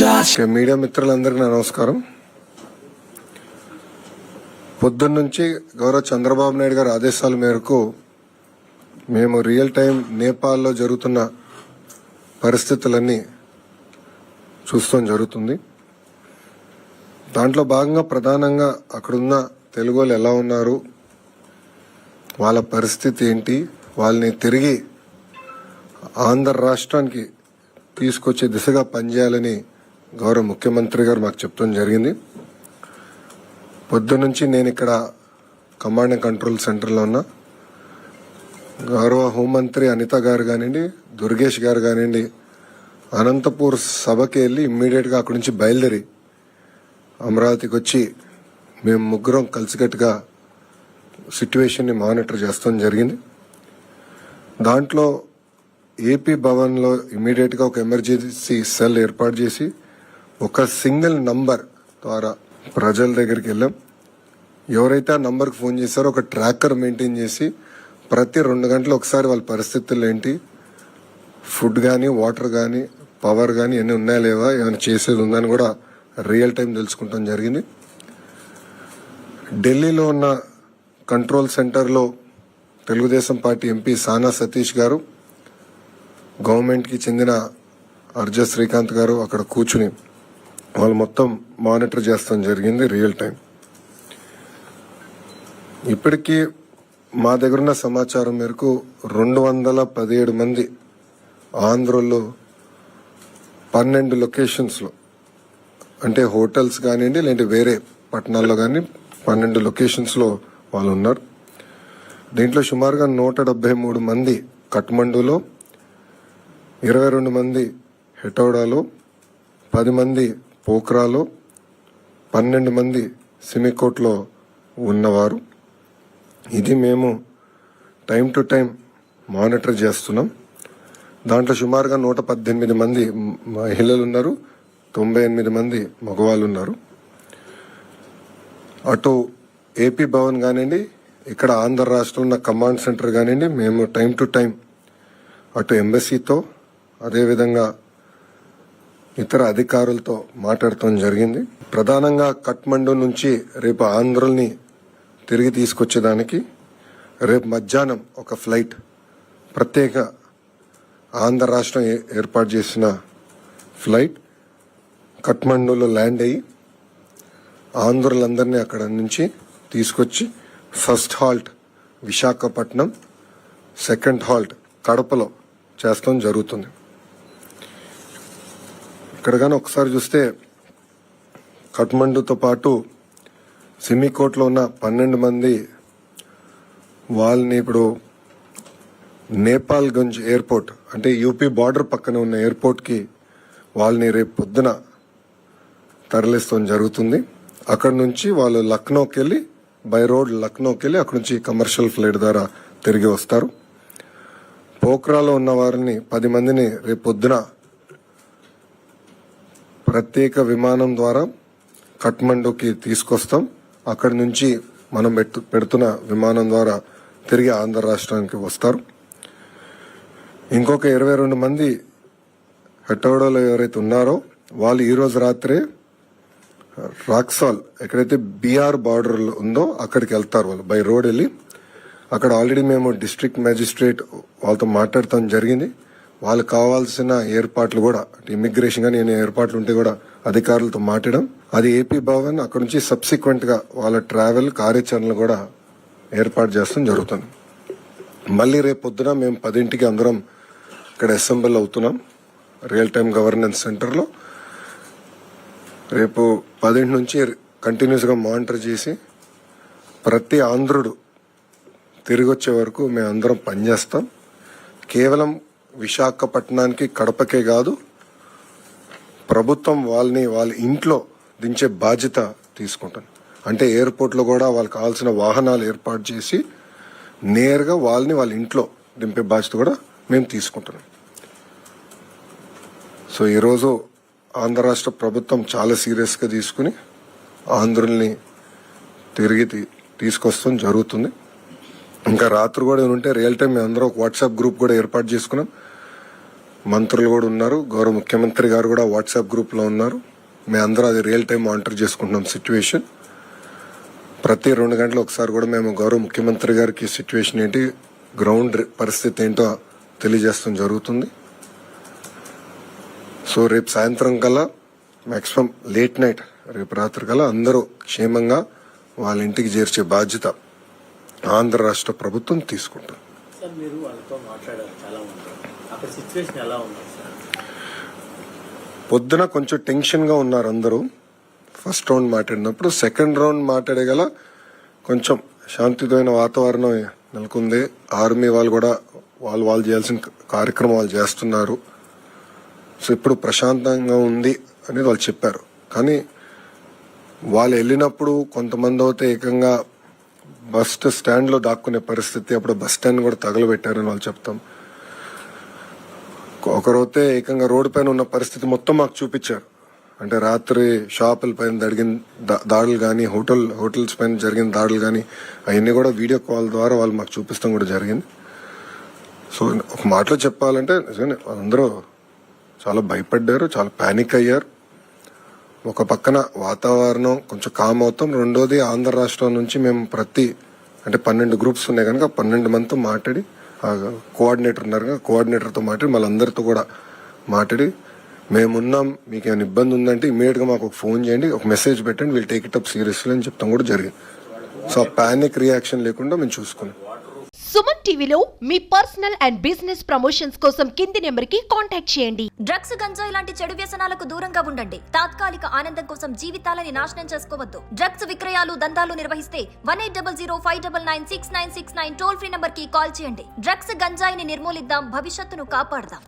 Media మిత్రులందరికీ నమస్కారం. పొద్దున్నుంచి గౌరవ చంద్రబాబు నాయుడు గారి ఆదేశాల మేరకు మేము రియల్ టైం నేపాల్లో జరుగుతున్న పరిస్థితులన్నీ చూస్తాం జరుగుతుంది. దాంట్లో భాగంగా ప్రధానంగా అక్కడున్న తెలుగు వాళ్ళు ఎలా ఉన్నారు, వాళ్ళ పరిస్థితి ఏంటి, వాళ్ళని తిరిగి ఆంధ్ర రాష్ట్రానికి తీసుకొచ్చే దిశగా పనిచేయాలని గౌరవ ముఖ్యమంత్రి గారు మాకు చెప్తాం జరిగింది. పొద్దునుంచి నేను ఇక్కడ కమాండ్ అండ్ కంట్రోల్ సెంటర్లో ఉన్నా. గౌరవ హోంమంత్రి అనిత గారు కానివ్వండి, దుర్గేష్ గారు కానివ్వండి, అనంతపూర్ సభకి వెళ్ళి ఇమ్మీడియట్గా అక్కడి నుంచి బయలుదేరి అమరావతికి వచ్చి మేము ముగ్గురం కలిసికట్టుగా సిట్యువేషన్ని మానిటర్ చేస్తాం జరిగింది. దాంట్లో ఏపీ భవన్లో ఇమీడియట్గా ఒక ఎమర్జెన్సీ సెల్ ఏర్పాటు చేసి ఒక సింగిల్ నంబర్ ద్వారా ప్రజల దగ్గరికి వెళ్ళాం. ఎవరైతే ఆ నంబర్కి ఫోన్ చేశారో ఒక ట్రాకర్ మెయింటైన్ చేసి ప్రతి 2 గంటలు ఒకసారి వాళ్ళ పరిస్థితులు ఏంటి, ఫుడ్ కానీ, వాటర్ కానీ, పవర్ కానీ ఎన్ని ఉన్నాయా లేవా, ఏమైనా చేసేది ఉందని కూడా రియల్ టైం తెలుసుకుంటాం జరిగింది. ఢిల్లీలో ఉన్న కంట్రోల్ సెంటర్లో తెలుగుదేశం పార్టీ ఎంపీ సానా సతీష్ గారు, గవర్నమెంట్కి చెందిన అర్జ శ్రీకాంత్ గారు అక్కడ కూర్చుని వాళ్ళు మొత్తం మానిటర్ చేస్తాం జరిగింది రియల్ టైం. ఇప్పటికీ మా దగ్గర ఉన్న సమాచారం మేరకు 217 మంది ఆంధ్రలో 12 లొకేషన్స్లో, అంటే హోటల్స్ కానివ్వండి లేదంటే వేరే పట్టణాల్లో కానీ 12 లొకేషన్స్లో వాళ్ళు ఉన్నారు. దీంట్లో సుమారుగా 173 మంది కఠ్మండూలో, 22 మంది హెటౌడాలో, 10 మంది పోఖ్రాలో, 12 మంది సిమికోట్లో ఉన్నవారు. ఇది మేము టైం టు టైం మానిటర్ చేస్తున్నాం. దాంట్లో సుమారుగా 118 మంది మహిళలు ఉన్నారు, 98 మంది మగవాళ్ళు ఉన్నారు. అటు ఏపీ భవన్ కానివ్వండి, ఇక్కడ ఆంధ్ర రాష్ట్రంలో ఉన్న కమాండ్ సెంటర్ కానివ్వండి, మేము టైం టు టైం అటు ఎంబసీతో అదేవిధంగా ఇతర అధికారులతో మాట్లాడటం జరిగింది. ప్రధానంగా కఠ్మండు నుంచి రేపు ఆంధ్రల్ని తిరిగి తీసుకొచ్చేదానికి రేపు మధ్యాహ్నం ఒక ఫ్లైట్ ప్రత్యేక ఆంధ్ర రాష్ట్రం ఏర్పాటు చేసిన ఫ్లైట్ కఠ్మండూలో ల్యాండ్ అయ్యి ఆంధ్రులందరినీ అక్కడ నుంచి తీసుకొచ్చి first halt Visakhapatnam, second halt కడపలో చేస్తాం జరుగుతుంది. ఇక్కడ కానీ ఒకసారి చూస్తే కఠ్మండూతో పాటు సిమికోట్లో ఉన్న 12 మంది వాళ్ళని ఇప్పుడు నేపాల్గంజ్ ఎయిర్పోర్ట్, అంటే యూపీ బార్డర్ పక్కన ఉన్న ఎయిర్పోర్ట్కి వాళ్ళని రేపు పొద్దున తరలిస్తాం జరుగుతుంది. అక్కడ నుంచి వాళ్ళు లక్నోకి వెళ్ళి బై రోడ్ లక్నోకి వెళ్ళి అక్కడ నుంచి కమర్షియల్ ఫ్లైట్ ద్వారా తిరిగి వస్తారు. పోఖ్రాలో ఉన్న వారిని 10 మందిని రేపు పొద్దున ప్రత్యేక విమానం ద్వారా కఠ్మండూకి తీసుకొస్తాం. అక్కడి నుంచి మనం పెడుతున్న విమానం ద్వారా తిరిగి ఆంధ్ర రాష్ట్రానికి వస్తారు. ఇంకొక 22 మంది హెటౌడాలో ఎవరైతే ఉన్నారో వాళ్ళు ఈరోజు రాత్రే రాక్సాల్, ఎక్కడైతే బీహార్ బార్డర్ ఉందో అక్కడికి వెళ్తారు. వాళ్ళు బై రోడ్ వెళ్ళి అక్కడ ఆల్రెడీ మేము డిస్ట్రిక్ట్ మ్యాజిస్ట్రేట్ వాళ్ళతో మాట్లాడటం జరిగింది. వాళ్ళకి కావాల్సిన ఏర్పాట్లు కూడా, ఇమిగ్రేషన్ కానీ ఏమైనా ఏర్పాట్లు ఉంటే కూడా అధికారులతో మాట్లాడడం, అది ఏపీ భవన్ అక్కడ నుంచి సబ్సిక్వెంట్ గా వాళ్ళ ట్రావెల్ కార్యాచరణలు కూడా ఏర్పాటు చేస్తాం జరుగుతుంది. మళ్ళీ రేపు పొద్దున మేము 10ంటికి అందరం ఇక్కడ అసెంబ్లీ అవుతున్నాం రియల్ టైం గవర్నెన్స్ సెంటర్లో. రేపు 10 నుంచి కంటిన్యూస్ గా మానిటర్ చేసి ప్రతి ఆంధ్రుడు తిరిగి వచ్చే వరకు మేము అందరం పనిచేస్తాం. కేవలం విశాఖపట్నానికి, కడపకే కాదు, ప్రభుత్వం వాళ్ళని వాళ్ళ ఇంట్లో దించే బాధ్యత తీసుకుంటాను. అంటే ఎయిర్పోర్ట్లో కూడా వాళ్ళకి కావాల్సిన వాహనాలు ఏర్పాటు చేసి నేరుగా వాళ్ళని వాళ్ళ ఇంట్లో దింపే బాధ్యత కూడా మేము తీసుకుంటున్నాం. సో ఈరోజు ఆంధ్ర రాష్ట్ర ప్రభుత్వం చాలా సీరియస్గా తీసుకుని ఆంధ్రుల్ని తిరిగి తీసుకొస్తాం జరుగుతుంది. ఇంకా రాత్రి కూడా ఉంటే రియల్ టైం మేము అందరం ఒక వాట్సాప్ గ్రూప్ కూడా ఏర్పాటు చేసుకున్నాం. మంత్రులు కూడా ఉన్నారు, గౌరవ ముఖ్యమంత్రి గారు కూడా వాట్సాప్ గ్రూప్లో ఉన్నారు. మేము అందరూ అది రియల్ టైం మానిటర్ చేసుకుంటున్నాం సిచ్యువేషన్. ప్రతి 2 గంటలు ఒకసారి కూడా మేము గౌరవ ముఖ్యమంత్రి గారికి సిచ్యువేషన్ ఏంటి, గ్రౌండ్ పరిస్థితి ఏంటో తెలియజేస్తాం జరుగుతుంది. సో రేపు సాయంత్రం కల్లా మ్యాక్సిమం లేట్ నైట్, రేపు రాత్రి కల్లా అందరూ క్షేమంగా వాళ్ళ ఇంటికి చేర్చే బాధ్యత ఆంధ్ర రాష్ట్ర ప్రభుత్వం తీసుకుంటుంది. పొద్దున కొంచెం టెన్షన్గా ఉన్నారు అందరూ. ఫస్ట్ రౌండ్ మాట్లాడినప్పుడు సెకండ్ రౌండ్ మాట్లాడగల కొంచెం శాంతియుతమైన వాతావరణం నెలకొంది. ఆర్మీ వాళ్ళు కూడా వాళ్ళు చేయాల్సిన కార్యక్రమం వాళ్ళు చేస్తున్నారు. సో ఇప్పుడు ప్రశాంతంగా ఉంది అనేది వాళ్ళు చెప్పారు. కానీ వాళ్ళు వెళ్ళినప్పుడు కొంతమంది అయితే ఏకంగా బస్ స్టాండ్లో దాక్కునే పరిస్థితి, అప్పుడు బస్ స్టాండ్ కూడా తగలబెట్టారని వాళ్ళు చెప్తాం. ఒకరైతే ఏకంగా రోడ్డు పైన ఉన్న పరిస్థితి మొత్తం మాకు చూపించారు. అంటే రాత్రి షాపుల పైన జరిగిన దాడులు కానీ, హోటల్స్ పైన జరిగిన దాడులు కానీ అవన్నీ కూడా వీడియో కాల్ ద్వారా వాళ్ళు మాకు చూపిస్తాం కూడా జరిగింది. సో ఒక మాటలో చెప్పాలంటే నిజంగా అందరూ చాలా భయపడ్డారు, చాలా ప్యానిక్ అయ్యారు. ఒక పక్కన వాతావరణం కొంచెం కామ్ అవుతాం, రెండోది ఆంధ్ర రాష్ట్రం నుంచి మేము అంటే 12 గ్రూప్స్ ఉన్నాయి కనుక 12 మందితో మాట్లాడి, కోఆర్డినేటర్ ఉన్నారు కదా, కోఆర్డినేటర్తో మాట్లాడి వాళ్ళందరితో కూడా మాట్లాడి మేమున్నాం, మీకు ఏమైనా ఇబ్బంది ఉందంటే ఇమీడియట్గా మాకు ఒక ఫోన్ చేయండి, ఒక మెసేజ్ పెట్టండి, వీళ్ళు టేక్ ఇట్ అప్ సీరియస్లీ అని చెప్తాం కూడా జరిగింది. సో ఆ ప్యానిక్ రియాక్షన్ లేకుండా మేము చూసుకున్నాం. సుమన్ టీవీలో మీ పర్సనల్ అండ్ బిజినెస్ ప్రమోషన్స్ కోసం కింది నెంబర్ కి కాంటాక్ట్ చేయండి. డ్రగ్స్, గంజాయి లాంటి చెడు వ్యసనాలకు దూరంగా ఉండండి. తాత్కాలిక ఆనందం కోసం జీవితాలని నాశనం చేసుకోవద్దు. డ్రగ్స్ విక్రయాలు, దందాలు నిర్వహిస్తే 1800599696 టోల్ ఫ్రీ నంబర్ కి కాల్ చేయండి. డ్రగ్స్, గంజాయిని నిర్మూలిద్దాం, భవిష్యత్తును కాపాడదాం.